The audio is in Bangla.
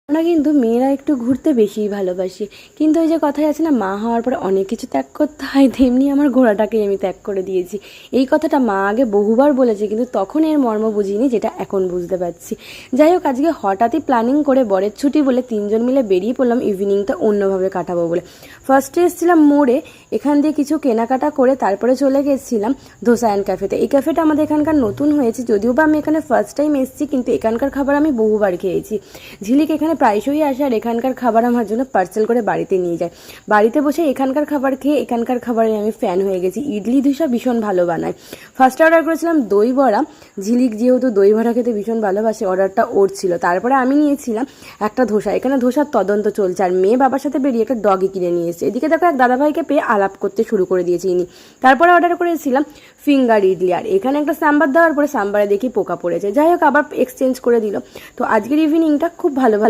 আমরা কিন্তু মেয়েরা একটু ঘুরতে বেশিই ভালোবাসি, কিন্তু ওই যে কথায় আছে না, মা হওয়ার পরে অনেক কিছু ত্যাগ করতে হয়, তেমনি আমার ঘোরাটাকেই আমি ত্যাগ করে দিয়েছি। এই কথাটা মা আগে বহুবার বলেছে, কিন্তু তখন এর মর্ম বুঝিনি, যেটা এখন বুঝতে পারছি। যাই হোক, আজকে হঠাৎই প্ল্যানিং করে বরের ছুটি বলে তিনজন মিলে বেরিয়ে পড়লাম ইভিনিংটা অন্যভাবে কাটাবো বলে। ফার্স্টে এসেছিলাম মোড়ে, এখান দিয়ে কিছু কেনাকাটা করে তারপরে চলে গেছিলাম ধোসা অ্যান্ড ক্যাফেতে। এই ক্যাফেটা আমাদের এখানকার নতুন হয়েছে, যদিও বা আমি এখানে ফার্স্ট টাইম এসেছি, কিন্তু এখানকার খাবার আমি বহুবার খেয়েছি। ঝিলিক এখানে প্রায়শই আসে আর এখানকার খাবার আমার জন্য পার্সেল করে বাড়িতে নিয়ে যায়। বাড়িতে বসে এখানকার খাবার খেয়ে এখানকার খাবারে আমি ফ্যান হয়ে গেছি। ইডলি ধোসা ভীষণ ভালো বানায়। ফার্স্টে অর্ডার করেছিলাম দই বড়া। ঝিলিক যেহেতু দই বড়া খেতে ভীষণ ভালোবাসে, অর্ডারটা ওর ছিল। তারপরে আমি নিয়েছিলাম একটা ধোসা। এখানে ধোসার তদন্ত চলছে, আর মেয়ে বাবার সাথে বেরিয়ে একটা ডগি কিনে নিয়ে এসেছে। এদিকে দেখো এক দাদাভাইকে পেয়ে আলাপ করতে শুরু করে দিয়েছি ইনি। তারপরে অর্ডার করেছিলাম ফিঙ্গার ইডলি, আর এখানে একটা সাম্বার দেওয়ার পরে সাম্বারে দেখি পোকা পড়েছে। যাই হোক, আবার এক্সচেঞ্জ করে দিল। তো আজকের ইভিনিংটা খুব ভালো